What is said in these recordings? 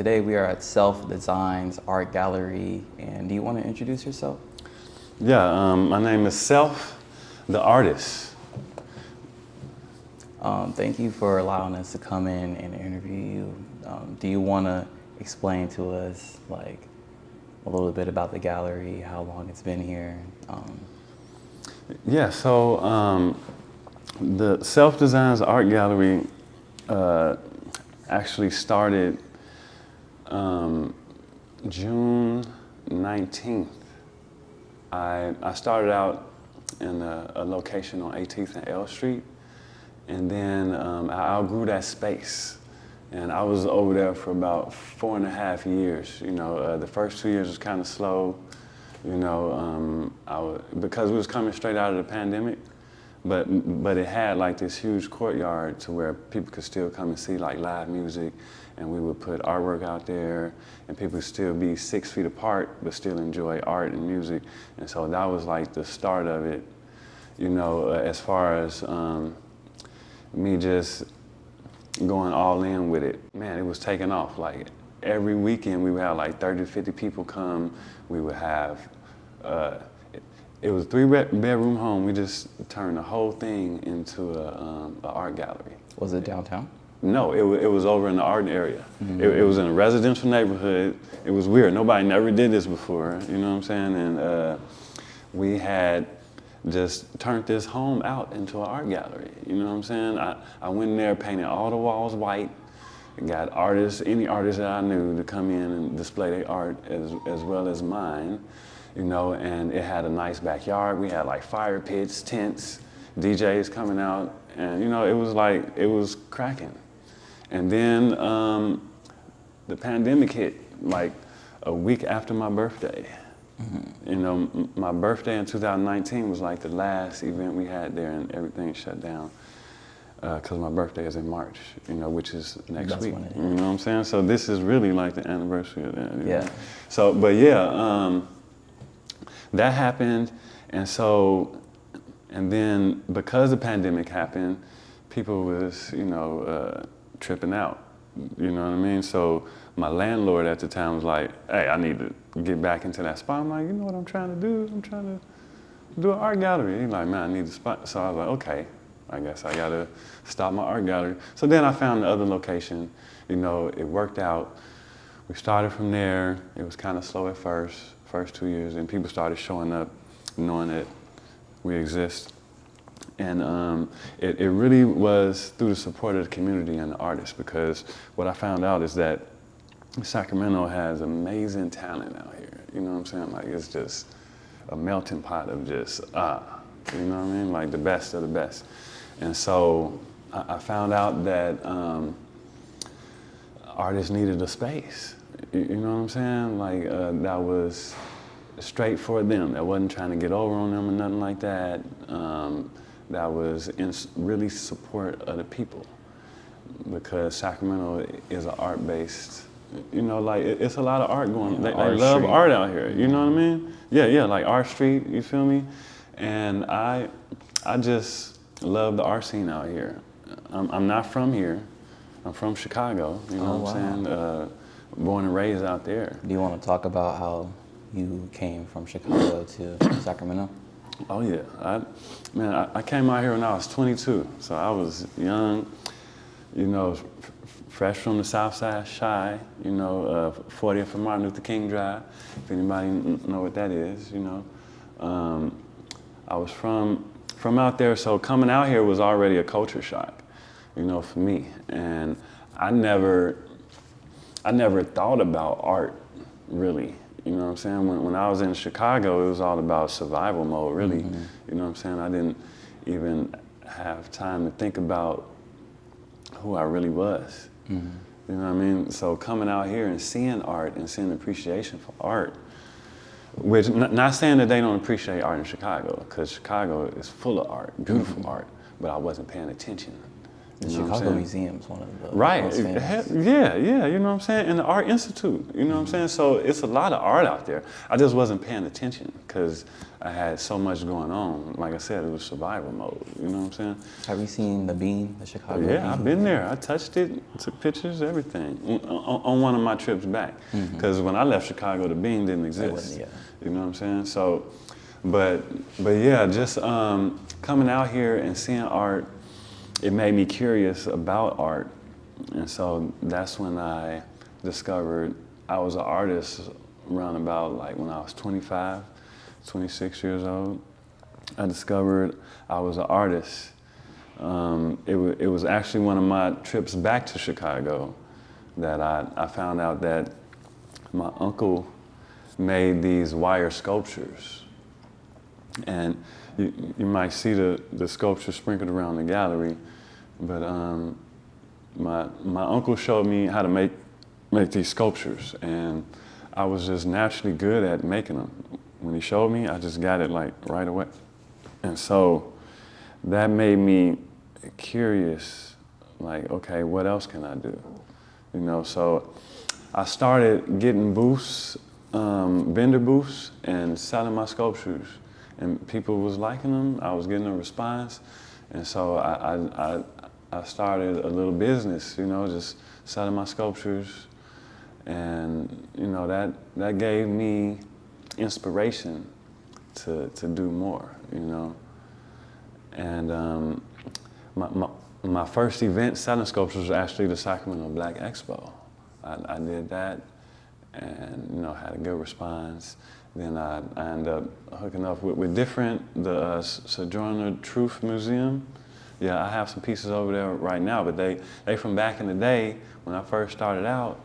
today we are at Self Design's Art Gallery, and do you want to introduce yourself? Yeah, my name is Self, the artist. Thank you for allowing us to come in and interview you. Do you want to explain to us like a little bit about the gallery, how long it's been here? Yeah, so the Self Design's Art Gallery actually started June 19th. I started out in a location on 18th and L Street, and then I outgrew that space. And I was over there for about 4.5 years. You know, the first 2 years was kind of slow, you know, because we was coming straight out of the pandemic, but it had like this huge courtyard to where people could still come and see like live music, and we would put artwork out there, and people could still be 6 feet apart, but still enjoy art and music. And so that was like the start of it, you know, as far as me just going all in with it. Man, it was taking off. Like every weekend we would have like 30 to 50 people come. We would have, it was a 3-bedroom home. We just turned the whole thing into a art gallery. Was it downtown? No, it was over in the art area. Mm-hmm. It was in a residential neighborhood. It was weird. Nobody never did this before, you know what I'm saying? And we had just turned this home out into an art gallery, you know what I'm saying? I went in there, painted all the walls white, and got artists, any artists that I knew to come in and display their art as well as mine, you know, and it had a nice backyard. We had like fire pits, tents, DJs coming out, and you know, it was cracking. And then the pandemic hit like a week after my birthday. Mm-hmm. You know, my birthday in 2019 was like the last event we had there, and everything shut down because my birthday is in March, you know, which is next week. You know what I'm saying? So this is really like the anniversary of that. You know? So, but yeah, that happened, and so, and then because the pandemic happened, people was, you know, tripping out. You know what I mean? So my landlord at the time was like, hey, I need to get back into that spot. I'm like, you know what I'm trying to do? I'm trying to do an art gallery. He's like, man, I need a spot. So I was like, okay, I guess I gotta stop my art gallery. So then I found the other location. You know, it worked out. We started from there. It was kind of slow at first 2 years, and people started showing up, knowing that we exist. And it really was through the support of the community and the artists, because what I found out is that Sacramento has amazing talent out here. You know what I'm saying? Like, it's just a melting pot of just, you know what I mean? Like the best of the best. And so I found out that artists needed a space. You know what I'm saying? Like that was straight for them. That wasn't trying to get over on them or nothing like that. That was in really support of the people, because Sacramento is an art-based, you know, like it's a lot of art going on. They love art out here, you know what I mean? Yeah, like Art Street, you feel me? And I just love the art scene out here. I'm not from here. I'm from Chicago, you know what I'm saying? Born and raised out there. Do you want to talk about how you came from Chicago to Sacramento? Oh yeah, I came out here when I was 22, so I was young, you know, fresh from the South Side, shy, you know, 40th and Martin Luther King Drive, if anybody know what that is, you know. I was from out there, so coming out here was already a culture shock, you know, for me. And I never thought about art, really. You know what I'm saying? When I was in Chicago, it was all about survival mode, really. Mm-hmm. You know what I'm saying? I didn't even have time to think about who I really was. Mm-hmm. You know what I mean? So coming out here and seeing art and seeing appreciation for art, which, not saying that they don't appreciate art in Chicago, because Chicago is full of art, beautiful art, but I wasn't paying attention. The You know what I'm Chicago saying? Museum's one of the Right. most famous. Yeah, you know what I'm saying? And the Art Institute, you know what I'm saying? So it's a lot of art out there. I just wasn't paying attention because I had so much going on. Like I said, it was survival mode, you know what I'm saying? Have you seen the Bean, the Chicago Bean? Yeah, I've been there. I touched it, took pictures, everything on one of my trips back. Because when I left Chicago, the Bean didn't exist. Yeah. You know what I'm saying? So, but yeah, just coming out here and seeing art, it made me curious about art. And so that's when I discovered I was an artist around about like when I was 25, 26 years old. I discovered I was an artist. It was actually one of my trips back to Chicago that I found out that my uncle made these wire sculptures. And you might see the sculpture sprinkled around the gallery, but my uncle showed me how to make these sculptures, and I was just naturally good at making them. When he showed me, I just got it like right away. And so that made me curious, like, okay, what else can I do? You know, so I started getting booths, vendor booths, and selling my sculptures. And people was liking them, I was getting a response. And so I started a little business, you know, just selling my sculptures. And, you know, that gave me inspiration to do more, you know. And my first event selling sculptures was actually the Sacramento Black Expo. I did that and, you know, had a good response. Then I ended up hooking up with the Sojourner Truth Museum. Yeah, I have some pieces over there right now, but they from back in the day when I first started out.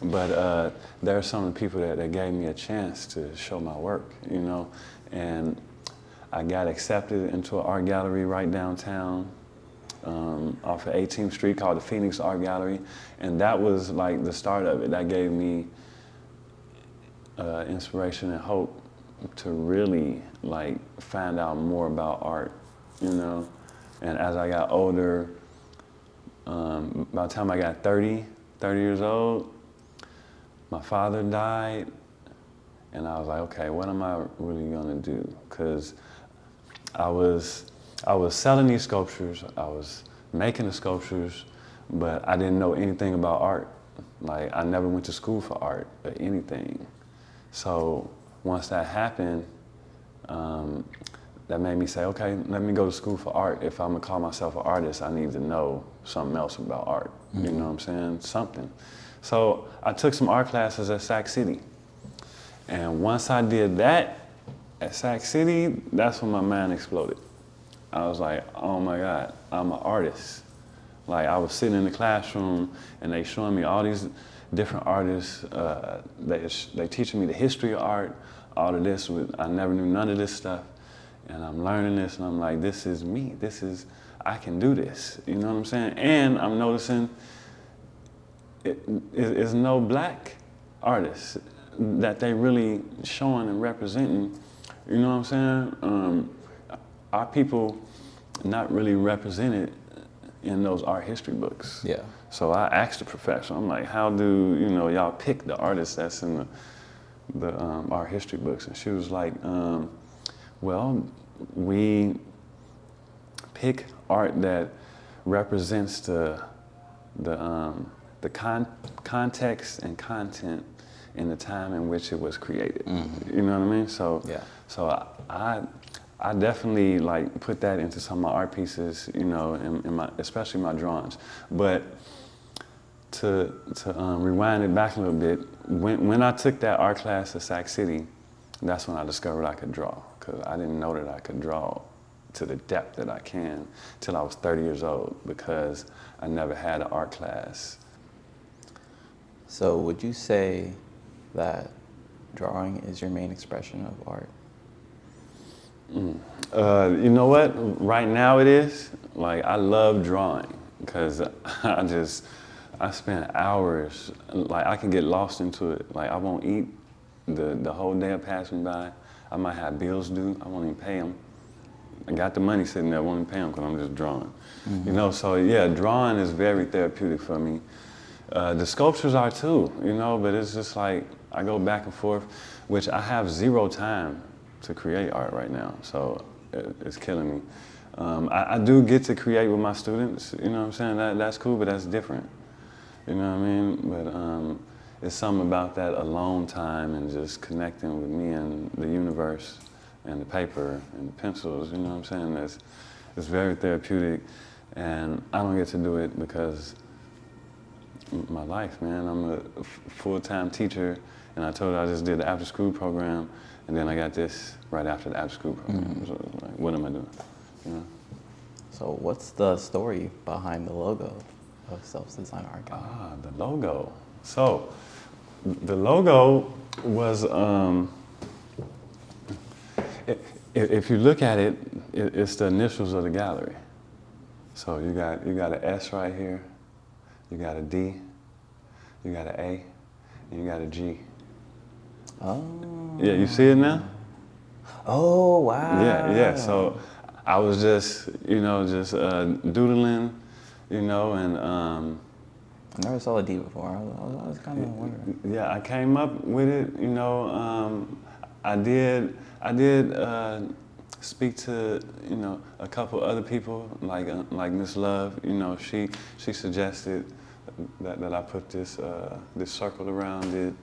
But there are some of the people that gave me a chance to show my work, you know. And I got accepted into an art gallery right downtown off of 18th Street called the Phoenix Art Gallery. And that was like the start of it. That gave me inspiration and hope to really like find out more about art, you know. And as I got older, by the time I got 30 years old, my father died, and I was like, okay, what am I really gonna do? Because I was selling these sculptures, I was making the sculptures, but I didn't know anything about art. Like, I never went to school for art or anything. So once that happened, that made me say, okay, let me go to school for art. If I'm gonna call myself an artist, I need to know something else about art. You know what I'm saying? Something. So I took some art classes at Sac City. And once I did that at Sac City, that's when my mind exploded. I was like, oh my God, I'm an artist. Like, I was sitting in the classroom and they showing me all these different artists. They teaching me the history of art, all of this. I never knew none of this stuff. And I'm learning this and I'm like, this is me. I can do this. You know what I'm saying? And I'm noticing it's no black artists that they really showing and representing. You know what I'm saying? Our people not really represented in those art history books. Yeah. So I asked the professor, I'm like, how do y'all pick the artists that's in the art history books? And she was like, well, we pick art that represents the context and content in the time in which it was created. You know what I mean? So Yeah. So I definitely like put that into some of my art pieces, you know, in especially my drawings. But to rewind it back a little bit, when I took that art class at Sac City, that's when I discovered I could draw, because I didn't know that I could draw to the depth that I can till I was 30 years old, because I never had an art class. So would you say that drawing is your main expression of art? You know what? Right now it is. Like, I love drawing because I spend hours. Like, I can get lost into it. Like, I won't eat the whole day of passing by. I might have bills due. I won't even pay them. I got the money sitting there, I won't pay them because I'm just drawing. You know, so yeah, drawing is very therapeutic for me. The sculptures are too, you know, but it's just like, I go back and forth, which I have zero time to create art right now, so it's killing me. I do get to create with my students, you know what I'm saying? That's cool, but that's different. You know what I mean? But it's something about that alone time and just connecting with me and the universe and the paper and the pencils, you know what I'm saying? It's very therapeutic, and I don't get to do it because my life, man. I'm a full-time teacher, and I told you I just did the after-school program, and then I got this right after the after-school program. So it's like, what am I doing? You know? So what's the story behind the logo of Self-Design Art Gallery? The logo. So the logo was, if you look at it, it's the initials of the gallery. So you got an S right here, you got a D, you got an A, and you got a G. Oh. Yeah, you see it now? Oh, wow. Yeah. So I was just, doodling, and I never saw a D before. I was kind of wondering. yeah, I came up with it. I did speak to a couple other people like Miss Love. She suggested that I put this circle around it,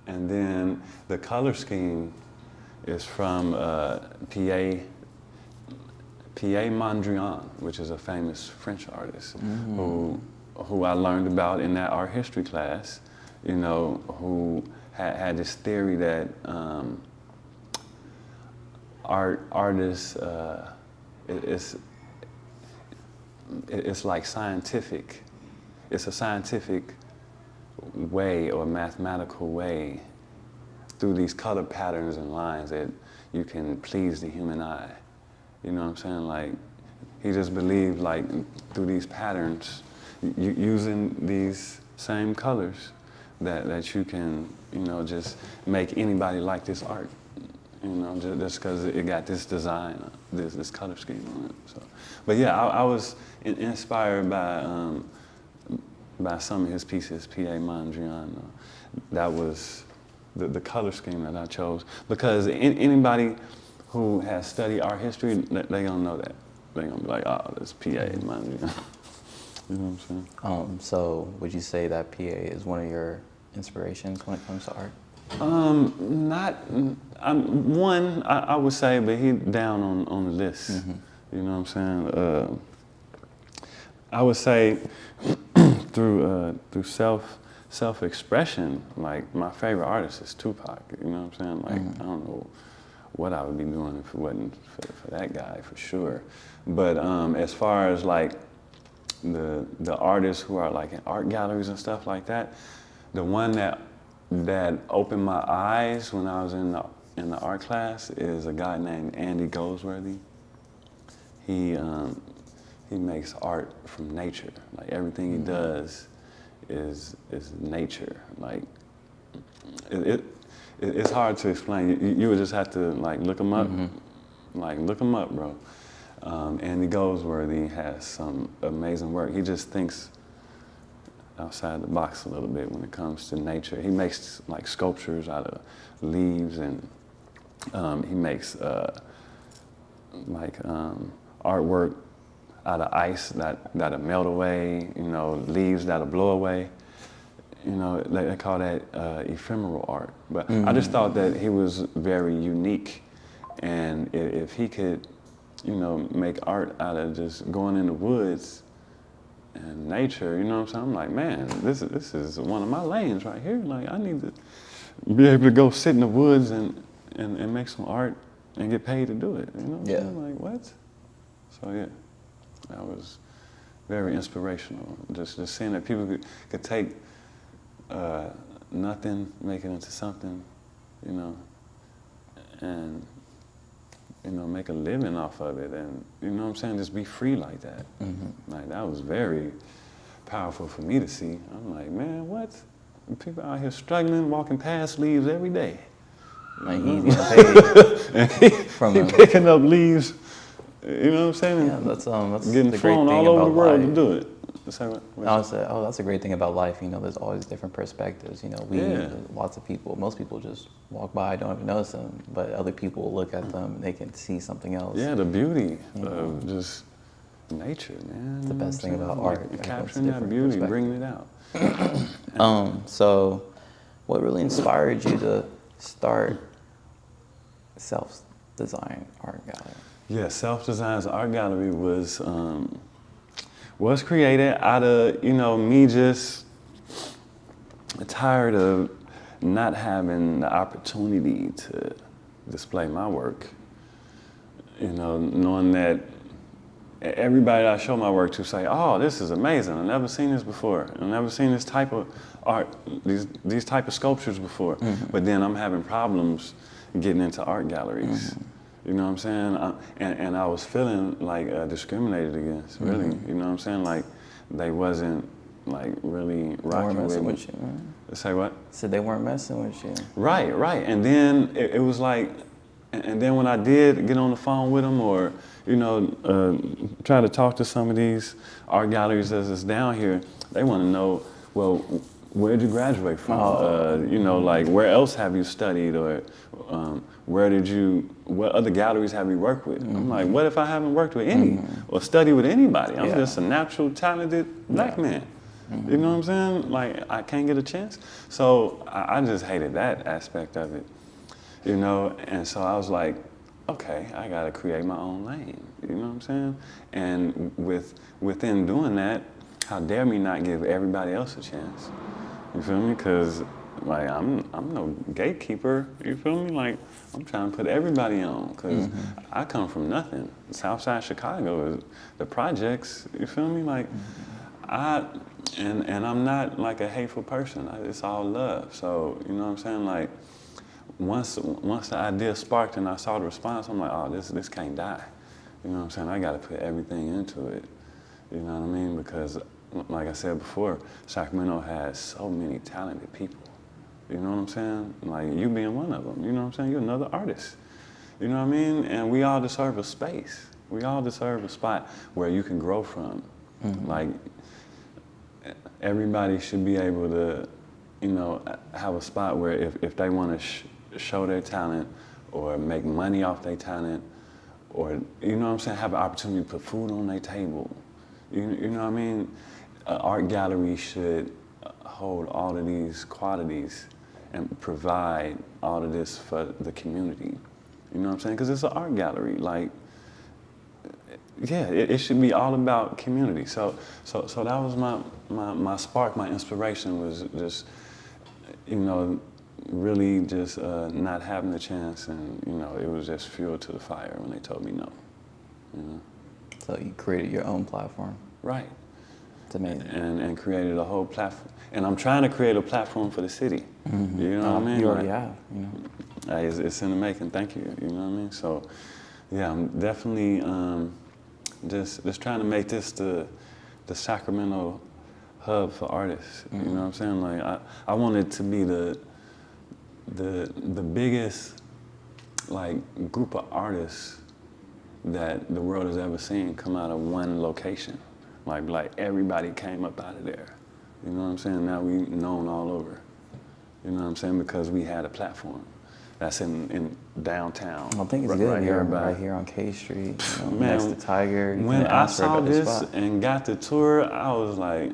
and then the color scheme is from Pierre Mondrian, which is a famous French artist who I learned about in that art history class, who had this theory that artists, it's like scientific. It's a scientific way or mathematical way through these color patterns and lines that you can please the human eye. You know what I'm saying? Like, he just believed, like, through these patterns, using these same colors, that you can, just make anybody like this art. Just because it got this design, this color scheme on it. So, but yeah, I was inspired by some of his pieces, Pierre Mondrian. That was the color scheme that I chose, because anybody who has studied art history, they gonna know that. They gonna be like, oh, that's Pierre Mondrian. You know what I'm saying? So would you say that PA is one of your inspirations when it comes to art? I would say, but he down on the list. You know what I'm saying? I would say through self-expression, like, my favorite artist is Tupac. You know what I'm saying? Like, I don't know what I would be doing if it wasn't for that guy, for sure. But as far as like the artists who are like in art galleries and stuff like that, the one that opened my eyes when I was in the art class is a guy named Andy Goldsworthy. He makes art from nature. Like, everything he does is nature. Like, it's hard to explain. You would just have to, like, look him up. Like, look him up, bro. Andy Goldsworthy has some amazing work. He just thinks outside the box a little bit when it comes to nature. He makes, like, sculptures out of leaves, and he makes artwork out of ice that'll melt away, leaves that'll blow away. They call that ephemeral art. But I just thought that he was very unique, and if he could, make art out of just going in the woods and nature, you know what I'm saying? I'm like, man, this is one of my lanes right here. Like, I need to be able to go sit in the woods and make some art and get paid to do it. You know what I'm saying? Like, what? So yeah, that was very inspirational. Just seeing that people could take nothing, make it into something, and make a living off of it, and just be free like that. Like, that was very powerful for me to see. I'm like, man, what? People out here struggling, walking past leaves every day. Like he's getting paid from he picking up leaves. You know what I'm saying? Yeah, that's getting the great flown thing all over about the world life. to do it. I said, oh, that's a great thing about life. You know, there's always different perspectives. You know, lots of people, most people just walk by, don't even notice them, but other people look at them and they can see something else. Yeah, the beauty of just nature, man. It's the best thing about art. Like, capturing that beauty, bringing it out. So what really inspired you to start Self-Design Art Gallery? Yeah, Self-Design's Art Gallery was created out of, me just tired of not having the opportunity to display my work. Knowing that everybody that I show my work to say, oh, this is amazing. I've never seen this before. I've never seen this type of art, these type of sculptures before. But then I'm having problems getting into art galleries. You know what I'm saying? And I was feeling like discriminated against, really. You know what I'm saying? Like they wasn't like really rocking with you. Say what? Said they weren't messing with you. Right. And then it was like, and then when I did get on the phone with them or, try to talk to some of these art galleries that's down here, they want to know, well, where'd you graduate from? Like where else have you studied or what other galleries have you worked with? I'm like, what if I haven't worked with any or studied with anybody? I'm just a natural, talented black man. You know what I'm saying? Like I can't get a chance. So I just hated that aspect of it, and so I was like, okay, I gotta create my own lane. You know what I'm saying? And within doing that, how dare me not give everybody else a chance? You feel me? Because like I'm no gatekeeper. You feel me? Like I'm trying to put everybody on because I come from nothing. Southside Chicago is the projects. You feel me? Like and I'm not like a hateful person. It's all love. So you know what I'm saying? Like once the idea sparked and I saw the response, I'm like, oh, this can't die. You know what I'm saying? I got to put everything into it. You know what I mean? Because like I said before, Sacramento has so many talented people. You know what I'm saying? Like you being one of them. You know what I'm saying? You're another artist. You know what I mean? And we all deserve a space. We all deserve a spot where you can grow from. Like everybody should be able to, have a spot where if they want to show their talent or make money off their talent or, you know what I'm saying, have an opportunity to put food on their table. You know what I mean? An art gallery should hold all of these qualities and provide all of this for the community. You know what I'm saying? Because it's an art gallery. Like, yeah, it should be all about community. So that was my spark, my inspiration was just, really just not having the chance, and it was just fuel to the fire when they told me no. So you created your own platform. Right. It's amazing. And created a whole platform. And I'm trying to create a platform for the city. You know what I mean? You already have. It's in the making. Thank you. You know what I mean? So, yeah, I'm definitely just trying to make this the Sacramento hub for artists. You know what I'm saying? Like I want it to be the biggest like group of artists that the world has ever seen come out of one location. Like everybody came up out of there. You know what I'm saying? Now we known all over. You know what I'm saying? Because we had a platform. That's in downtown. I think it's good right here on K Street, Man, next to Tiger. When I saw this and got the tour, I was like,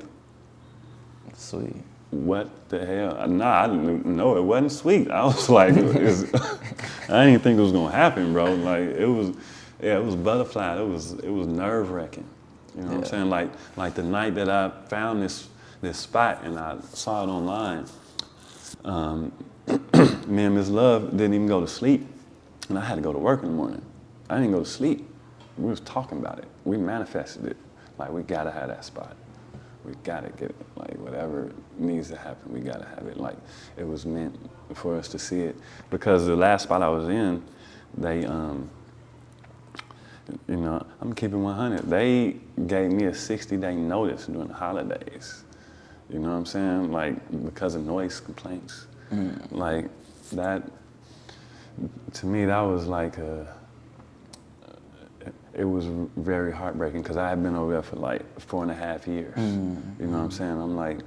sweet. What the hell? Nah, I didn't know it wasn't sweet. I was like, I didn't think it was gonna happen, bro. Like it was butterfly. It was nerve wracking. You know what I'm saying? Like the night that I found this spot and I saw it online, me and Miss Love didn't even go to sleep, and I had to go to work in the morning. I didn't go to sleep. We was talking about it. We manifested it. Like we gotta have that spot. We gotta get it. Like whatever needs to happen, we gotta have it. Like it was meant for us to see it. Because the last spot I was in, they, I'm keeping 100. They gave me a 60-day notice during the holidays. You know what I'm saying? Like because of noise complaints. Like that, to me, that was like it was very heartbreaking because I had been over there for like 4.5 years. You know what I'm saying? I'm like,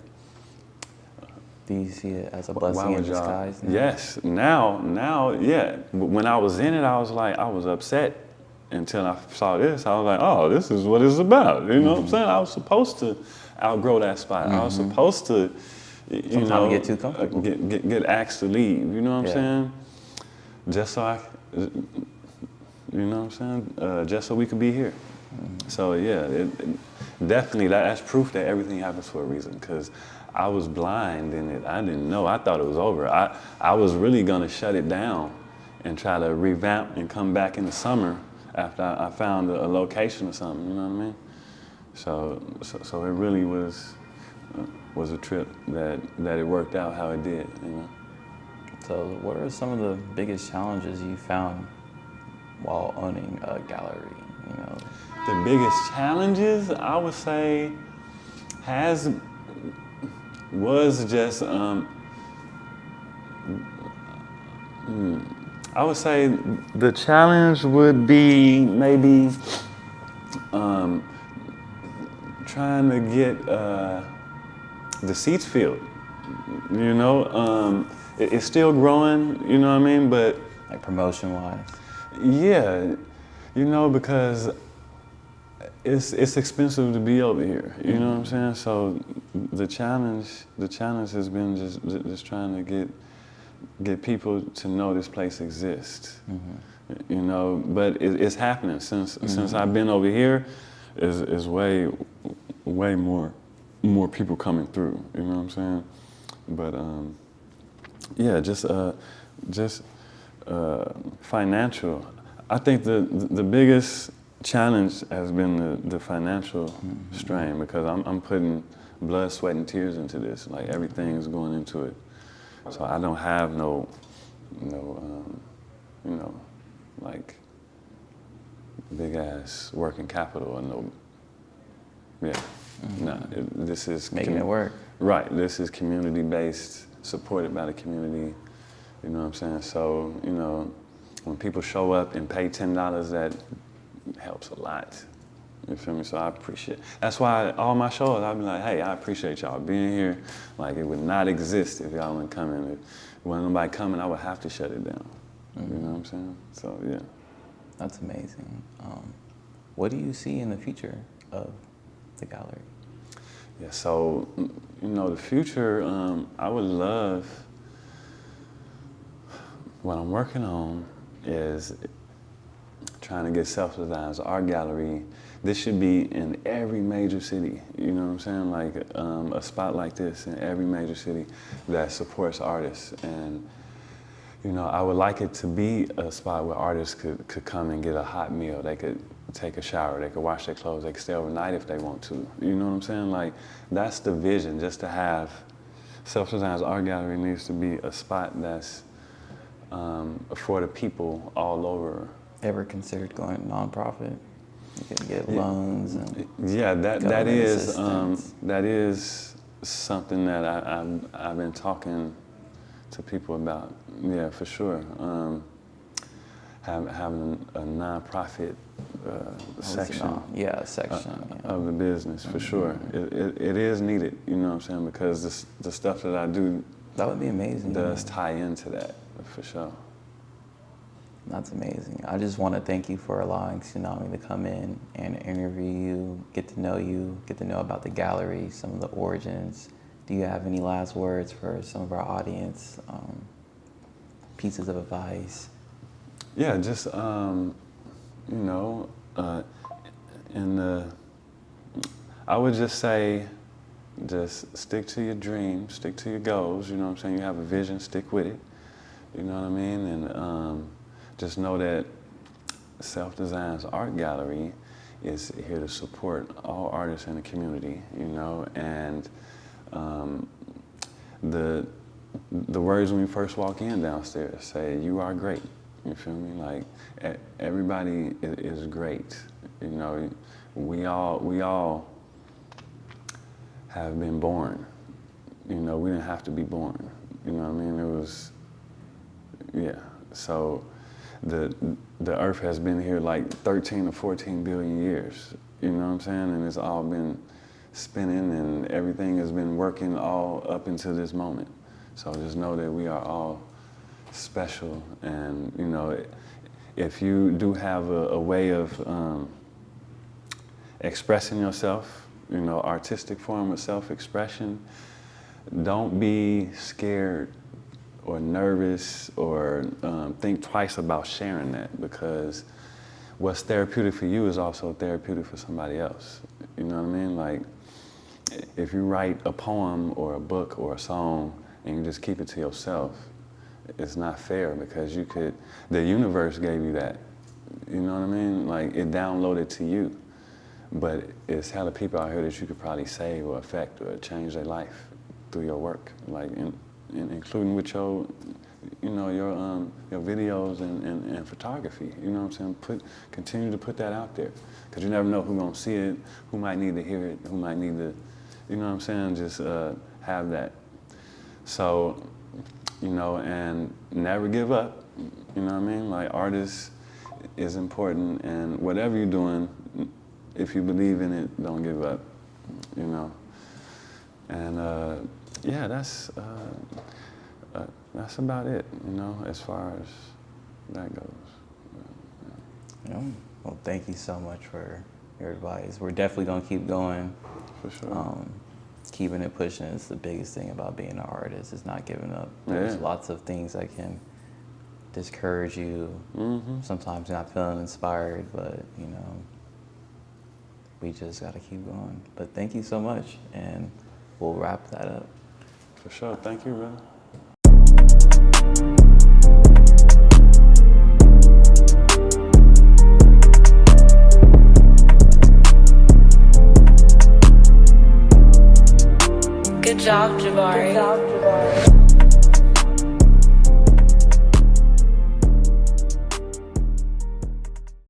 Do you see it as a why blessing in would y'all? disguise now? Yes, now, yeah. When I was in it, I was like, I was upset until I saw this. I was like, oh, this is what it's about. You know what I'm saying? I was supposed to outgrow that spot. I was supposed to, you know, get too comfortable. Get asked to leave. You know what I'm saying? Just so I, you know what I'm saying? Just so we could be here. So yeah, definitely that's proof that everything happens for a reason. Because I was blind in it. I didn't know. I thought it was over. I was really gonna shut it down and try to revamp and come back in the summer after I found a location or something. You know what I mean? So it really was a trip that it worked out how it did. You know. So what are some of the biggest challenges you found while owning a gallery? You know, The biggest challenges I would say was just I would say the challenge would be maybe trying to get the seats filled. You know, it's still growing. You know what I mean? But like promotion wise? yeah, you know, because it's expensive to be over here. You know what I'm saying? So the challenge has been just trying to get people to know this place exists. You know, but it's happening since I've been over here. Is way more people coming through. You know what I'm saying? But yeah, just financial. I think the biggest challenge has been the financial strain because I'm putting blood, sweat, and tears into this. Like everything's going into it. So I don't have no you know, like big ass working capital or no. Yeah, no. This is Making it work. Right. This is community based, supported by the community. You know what I'm saying? So you know, when people show up and pay $10, that helps a lot. You feel me? So I appreciate. That's why all my shows, I'll be like, hey, I appreciate y'all being here. Like it would not exist if y'all weren't coming. If wasn't nobody coming, I would have to shut it down. You know what I'm saying? So yeah. That's amazing. What do you see in the future of the gallery? Yeah. So you know, the future. I would love. What I'm working on is trying to get self-designed art gallery. This should be in every major city, you know what I'm saying? Like a spot like this in every major city that supports artists. And, you know, I would like it to be a spot where artists could come and get a hot meal. They could take a shower, they could wash their clothes, they could stay overnight if they want to. You know what I'm saying? Like, that's the vision, just to have self-designed art gallery needs to be a spot that's for the people all over. Ever considered going nonprofit? You can get loans and yeah, that assistance. that is something that I've been talking to people about. Yeah, for sure. Having a nonprofit section. Section Of the business, for sure. It is needed. You know what I'm saying? Because the stuff that I do. That would be amazing. Does tie into that, for sure. That's amazing. I just want to thank you for allowing Tsunamii to come in and interview you, get to know about the gallery, some of the origins. Do you have any last words for some of our audience? Pieces of advice? Yeah, just, you know, I would just say, just stick to your dreams, stick to your goals. You know what I'm saying? You have a vision, stick with it. You know what I mean? And just know that Self-Design's Art Gallery is here to support all artists in the community, you know, and the words when we first walk in downstairs say, you are great, you feel me? Like, everybody is great, you know, we all have been born, you know, we didn't have to be born, you know what I mean? It was, yeah, so the earth has been here like 13 or 14 billion years. You know what I'm saying? And it's all been spinning and everything has been working all up until this moment. So just know that we are all special, and you know, if you do have a way of expressing yourself, you know, artistic form of self-expression, don't be scared or nervous or think twice about sharing that, because what's therapeutic for you is also therapeutic for somebody else. You know what I mean? Like, if you write a poem or a book or a song and you just keep it to yourself, it's not fair, because the universe gave you that. You know what I mean? Like, it downloaded to you. But it's hella people out here that you could probably save or affect or change their life through your work, like including with your, you know, your videos and photography. You know what I'm saying? Continue to put that out there, because you never know who's gonna see it, who might need to hear it, who might need to, you know what I'm saying? Just have that. So, you know, and never give up. You know what I mean? Like, artists is important, and whatever you're doing, if you believe in it, don't give up, you know. And yeah, that's about it, you know, as far as that goes. Yeah. Well, thank you so much for your advice. We're definitely gonna keep going. For sure. Keeping it pushing is the biggest thing about being an artist, is not giving up. There's lots of things that can discourage you. Mm-hmm. Sometimes you're not feeling inspired, but you know, we just gotta keep going. But thank you so much, and we'll wrap that up. For sure. Thank you, brother.